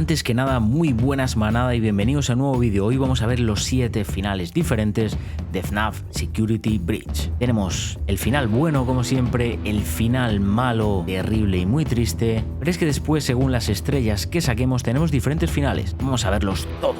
Antes que nada, muy buenas manada y bienvenidos a un nuevo vídeo. Hoy vamos a ver los 7 finales diferentes de FNAF Security Breach. Tenemos el final bueno como siempre, el final malo, terrible y muy triste, pero es que después, según las estrellas que saquemos, tenemos diferentes finales. Vamos a verlos todos.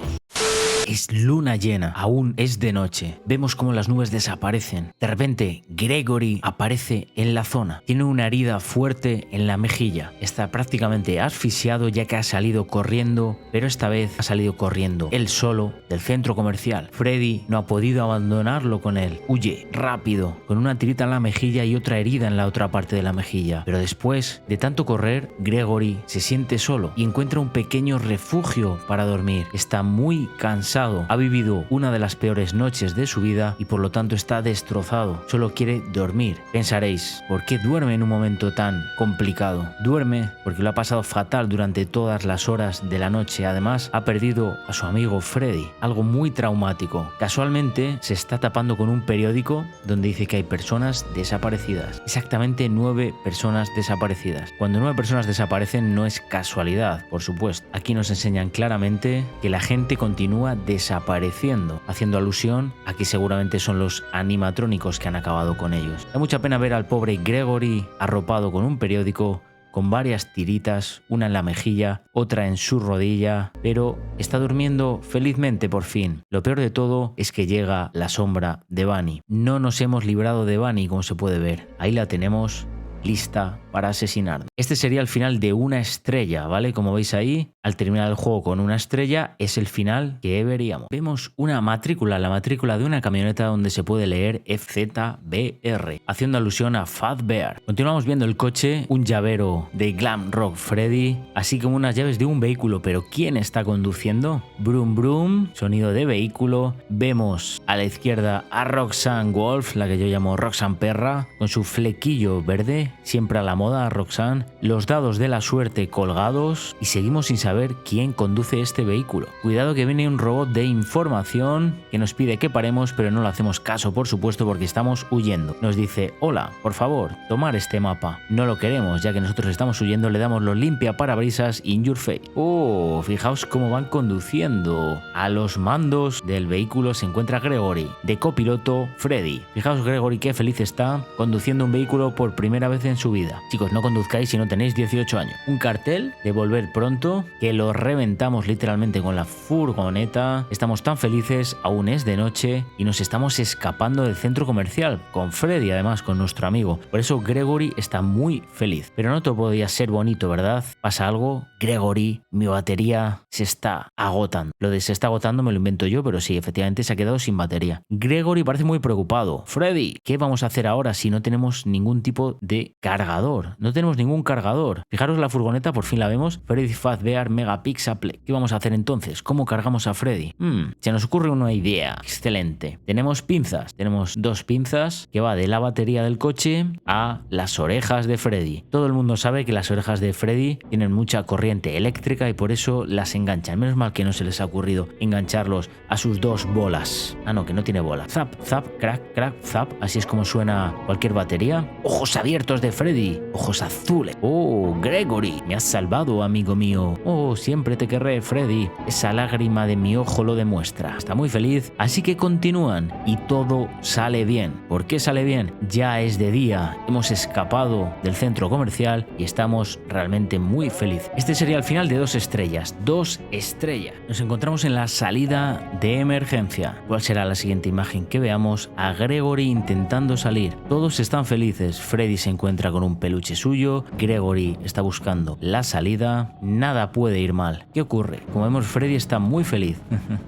Es luna llena, aún es de noche. Vemos cómo las nubes desaparecen. De repente, Gregory aparece en la zona. Tiene una herida fuerte en la mejilla. Está prácticamente asfixiado ya que ha salido corriendo, pero esta vez ha salido corriendo él solo del centro comercial. Freddy no ha podido abandonarlo con él. Huye rápido, con una tirita en la mejilla y otra herida en la otra parte de la mejilla. Pero después de tanto correr, Gregory se siente solo y encuentra un pequeño refugio para dormir. Está muy cansado. Ha vivido una de las peores noches de su vida y por lo tanto está destrozado. Solo quiere dormir. Pensaréis, ¿por qué duerme en un momento tan complicado? Duerme porque lo ha pasado fatal durante todas las horas de la noche. Además, ha perdido a su amigo Freddy. Algo muy traumático. Casualmente, se está tapando con un periódico donde dice que hay personas desaparecidas. Exactamente 9 personas desaparecidas. Cuando 9 personas desaparecen no es casualidad, por supuesto. Aquí nos enseñan claramente que la gente continúa desapareciendo, haciendo alusión a que seguramente son los animatrónicos que han acabado con ellos. Da mucha pena ver al pobre Gregory arropado con un periódico, con varias tiritas, una en la mejilla, otra en su rodilla, pero está durmiendo felizmente por fin. Lo peor de todo es que llega la sombra de Bunny. No nos hemos librado de Bunny, como se puede ver. Ahí la tenemos, lista para asesinar. Este sería el final de una estrella, ¿vale? Como veis ahí, al terminar el juego con una estrella, es el final que veríamos. Vemos una matrícula, la matrícula de una camioneta donde se puede leer FZBR, haciendo alusión a Fazbear. Continuamos viendo el coche, un llavero de Glam Rock Freddy, así como unas llaves de un vehículo, pero ¿quién está conduciendo? Brum brum, sonido de vehículo. Vemos a la izquierda a Roxanne Wolf, la que yo llamo Roxanne Perra, con su flequillo verde, siempre a la moda Roxanne, los dados de la suerte colgados y seguimos sin saber quién conduce este vehículo. Cuidado que viene un robot de información que nos pide que paremos, pero no le hacemos caso, por supuesto, porque estamos huyendo. Nos dice, hola, por favor, tomar este mapa. No lo queremos, ya que nosotros estamos huyendo, le damos los limpia parabrisas in your face. Oh, fijaos cómo van conduciendo. A los mandos del vehículo se encuentra Gregory, de copiloto Freddy. Fijaos Gregory qué feliz está conduciendo un vehículo por primera vez en su vida. Chicos, no conduzcáis si no tenéis 18 años. Un cartel de volver pronto, que lo reventamos literalmente con la furgoneta. Estamos tan felices, aún es de noche y nos estamos escapando del centro comercial, con Freddy además, con nuestro amigo. Por eso Gregory está muy feliz. Pero no todo podía ser bonito, ¿verdad? Pasa algo, Gregory, mi batería se está agotando. Lo de se está agotando me lo invento yo, pero sí, efectivamente se ha quedado sin batería. Gregory parece muy preocupado. Freddy, ¿qué vamos a hacer ahora si no tenemos ningún tipo de cargador? No tenemos ningún cargador. Fijaros la furgoneta, por fin la vemos. Freddy Fazbear Megapixel. ¿Qué vamos a hacer entonces? ¿Cómo cargamos a Freddy? Se nos ocurre una idea. Excelente. Tenemos pinzas. Tenemos 2 pinzas que va de la batería del coche a las orejas de Freddy. Todo el mundo sabe que las orejas de Freddy tienen mucha corriente eléctrica y por eso las enganchan. Menos mal que no se les ha ocurrido engancharlos a sus 2 bolas. Ah, no, que no tiene bola. Zap, zap, crack, crack, zap. Así es como suena cualquier batería. Ojos abiertos de Freddy. Ojos azules. Oh, Gregory, me has salvado, amigo mío. Oh, siempre te querré, Freddy. Esa lágrima de mi ojo lo demuestra. Está muy feliz, así que continúan y todo sale bien. ¿Por qué sale bien? Ya es de día, hemos escapado del centro comercial y estamos realmente muy felices. Este sería el final de 2 estrellas. 2 estrellas. Nos encontramos en la salida de emergencia. ¿Cuál será la siguiente imagen que veamos? A Gregory intentando salir. Todos están felices. Freddy se encuentra con un peluche suyo. Gregory está buscando la salida. Nada puede ir mal. ¿Qué ocurre? Como vemos, Freddy está muy feliz.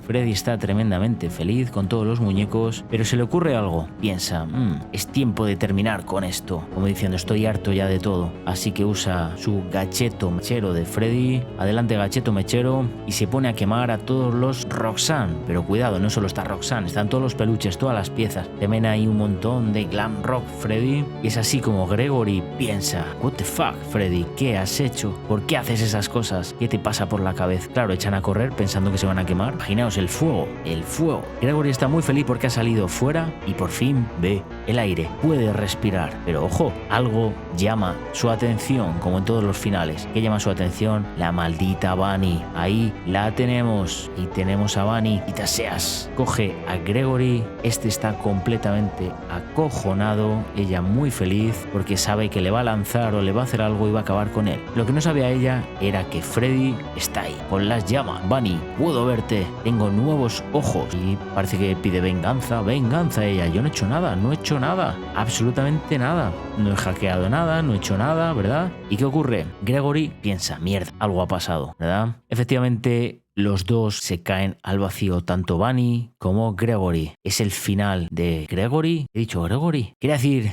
Freddy está tremendamente feliz con todos los muñecos, pero se le ocurre algo. Piensa, es tiempo de terminar con esto. Como diciendo, estoy harto ya de todo. Así que usa su gacheto mechero de Freddy. Adelante, gacheto mechero. Y se pone a quemar a todos los Roxanne. Pero cuidado, no solo está Roxanne, están todos los peluches, todas las piezas. También hay un montón de Glam Rock Freddy. Y es así como Gregory piensa. piensa, what the fuck, Freddy, ¿qué has hecho? ¿Por qué haces esas cosas? ¿Qué te pasa por la cabeza? Claro, echan a correr pensando que se van a quemar. Imaginaos el fuego, el fuego. Gregory está muy feliz porque ha salido fuera y por fin ve el aire, puede respirar. Pero ojo, algo llama su atención, como en todos los finales. ¿Qué llama su atención? La maldita Bunny. Ahí la tenemos y tenemos a Bunny. Y seas. Coge a Gregory, este está completamente acojonado, ella muy feliz porque sabe que le va a lanzar o le va a hacer algo y va a acabar con él. Lo que no sabía ella era que Freddy está ahí, con las llamas. Bunny, puedo verte, tengo nuevos ojos. Y parece que pide venganza, venganza ella. Yo no he hecho nada, no he hecho nada, absolutamente nada. No he hackeado nada, no he hecho nada, ¿verdad? ¿Y qué ocurre? Gregory piensa, mierda, algo ha pasado, ¿verdad? Efectivamente, los dos se caen al vacío, tanto Bunny como Gregory. Es el final de Gregory. ¿He dicho Gregory? Quiere decir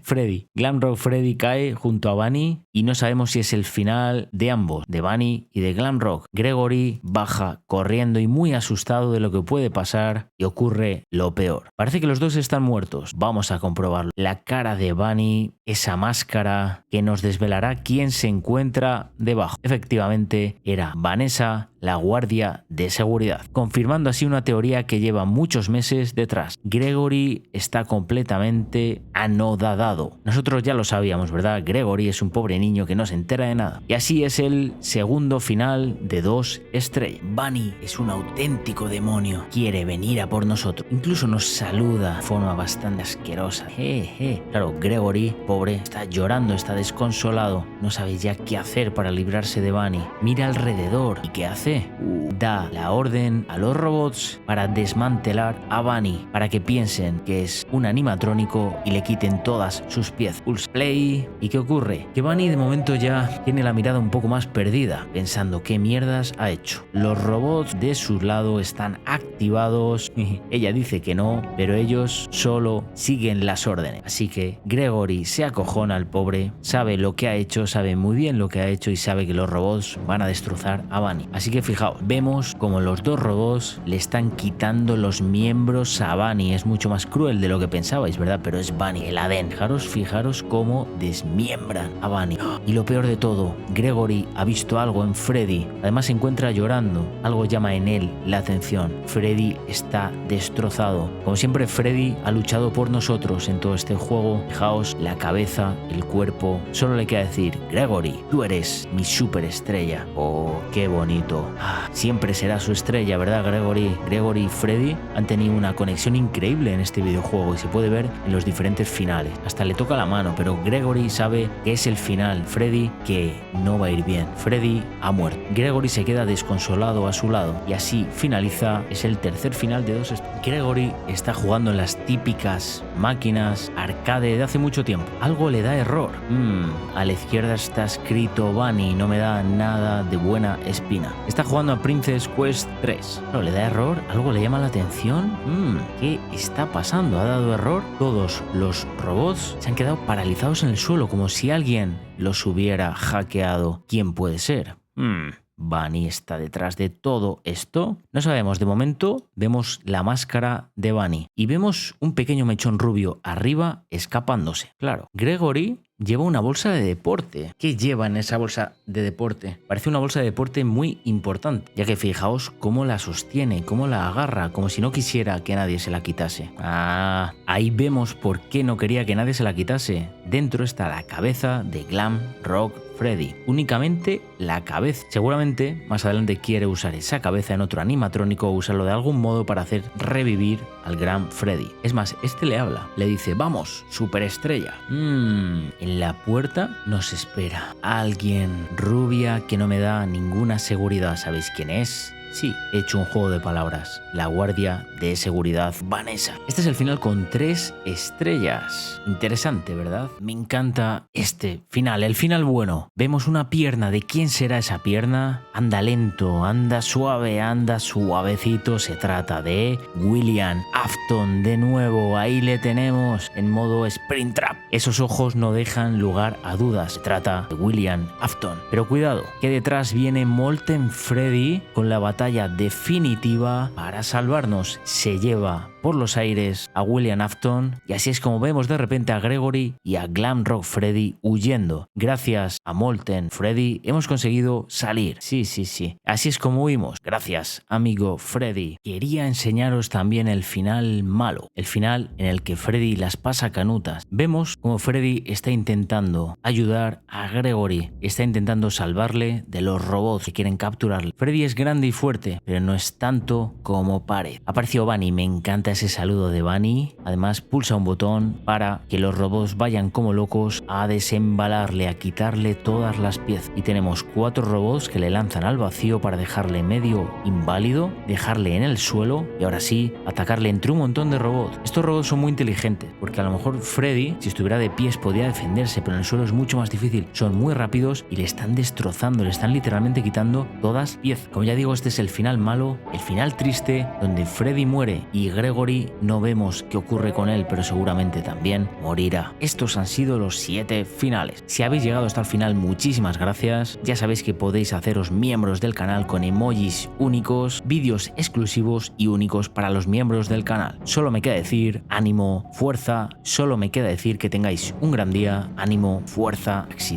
Freddy. Glamrock Freddy cae junto a Bunny y no sabemos si es el final de ambos, de Bunny y de Glamrock. Gregory baja corriendo y muy asustado de lo que puede pasar y ocurre lo peor. Parece que los dos están muertos. Vamos a comprobarlo. La cara de Bunny, esa máscara que nos desvelará quién se encuentra debajo. Efectivamente, era Vanessa, la guardia de seguridad, confirmando así una teoría que lleva muchos meses detrás. Gregory está completamente anodadado. Nosotros ya lo sabíamos, ¿verdad? Gregory es un pobre niño que no se entera de nada. Y así es el segundo final de 2 estrellas. Bunny es un auténtico demonio. Quiere venir a por nosotros. Incluso nos saluda de forma bastante asquerosa. Claro, Gregory, pobre, está llorando, está desconsolado. No sabe ya qué hacer para librarse de Bunny. Mira alrededor. ¿Y qué hace? Da la orden a los robots para desmantelar a Bunny, para que piensen que es un animatrónico y le quiten todas sus piezas. Pulse play. ¿Y qué ocurre? Que Bunny de momento ya tiene la mirada un poco más perdida, pensando qué mierdas ha hecho. Los robots de su lado están activados. Ella dice que no, pero ellos solo siguen las órdenes. Así que Gregory se acojona al pobre, sabe lo que ha hecho, sabe muy bien lo que ha hecho y sabe que los robots van a destrozar a Bunny. Así que fijaos, vemos como los dos robots le están quitando los miembros a Bunny. Es mucho más cruel de lo que pensabais, ¿verdad? Pero es Bunny, el Adén. Fijaros cómo desmiembran a Bunny. Y lo peor de todo, Gregory ha visto algo en Freddy. Además se encuentra llorando. Algo llama en él la atención. Freddy está destrozado. Como siempre, Freddy ha luchado por nosotros en todo este juego. Fijaos, la cabeza, el cuerpo. Solo le queda decir, Gregory, tú eres mi superestrella. Oh, qué bonito. Siempre será su estrella, ¿verdad, Gregory? Gregory y Freddy han tenido una conexión increíble en este videojuego y se puede ver en los diferentes finales. Hasta le toca la mano, pero Gregory sabe que es el final. Freddy, que no va a ir bien. Freddy ha muerto. Gregory se queda desconsolado a su lado y así finaliza. Es el tercer final de 2 estrellas. Gregory está jugando en las típicas máquinas arcade de hace mucho tiempo. Algo le da error. A la izquierda está escrito Bunny, no me da nada de buena espina. Está jugando a Princess Quest 3. ¿No le da error? ¿Algo le llama la atención? ¿Qué está pasando? ¿Ha dado error? Todos los robots se han quedado paralizados en el suelo como si alguien los hubiera hackeado. ¿Quién puede ser? Bunny está detrás de todo esto. No sabemos, de momento vemos la máscara de Bunny y vemos un pequeño mechón rubio arriba escapándose. Claro, Gregory lleva una bolsa de deporte. ¿Qué lleva en esa bolsa de deporte? Parece una bolsa de deporte muy importante, ya que fijaos cómo la sostiene, cómo la agarra, como si no quisiera que nadie se la quitase. Ahí vemos por qué no quería que nadie se la quitase. Dentro está la cabeza de Glamrock Freddy. Únicamente la cabeza. Seguramente más adelante quiere usar esa cabeza en otro animatrónico o usarlo de algún modo para hacer revivir al gran Freddy. Es más, este le habla. Le dice, vamos, superestrella. En la puerta nos espera alguien rubia que no me da ninguna seguridad. ¿Sabéis quién es? Sí, he hecho un juego de palabras. La guardia de seguridad Vanessa. Este es el final con 3 estrellas. Interesante, ¿verdad? Me encanta este final, el final bueno. Vemos una pierna. ¿De quién será esa pierna? Anda lento, anda suave, anda suavecito. Se trata de William Afton. De nuevo, ahí le tenemos en modo Sprint Trap. Esos ojos no dejan lugar a dudas. Se trata de William Afton. Pero cuidado, que detrás viene Molten Freddy con la batalla definitiva para salvarnos. Se lleva por los aires a William Afton y así es como vemos de repente a Gregory y a Glamrock Freddy huyendo. Gracias a Molten Freddy hemos conseguido salir. Sí. Así es como huimos. Gracias, amigo Freddy. Quería enseñaros también el final malo. El final en el que Freddy las pasa canutas. Vemos como Freddy está intentando ayudar a Gregory. Está intentando salvarle de los robots que quieren capturarle. Freddy es grande y fuerte, pero no es tanto como parece. Apareció Bunny. Me encanta ese saludo de Bunny. Además, pulsa un botón para que los robots vayan como locos a desembalarle, a quitarle todas las piezas. Y tenemos 4 robots que le lanzan al vacío para dejarle medio inválido, dejarle en el suelo y ahora sí, atacarle entre un montón de robots. Estos robots son muy inteligentes porque a lo mejor Freddy, si estuviera de pies, podría defenderse, pero en el suelo es mucho más difícil. Son muy rápidos y le están destrozando, le están literalmente quitando todas piezas. Como ya digo, este es el final malo, el final triste, donde Freddy muere y Gregory no vemos qué ocurre con él, pero seguramente también morirá. Estos han sido los 7 finales. Si habéis llegado hasta el final, muchísimas gracias. Ya sabéis que podéis haceros miembros del canal con emojis únicos, vídeos exclusivos y únicos para los miembros del canal. Solo me queda decir ánimo, fuerza, solo me queda decir que tengáis un gran día, ánimo, fuerza, éxito.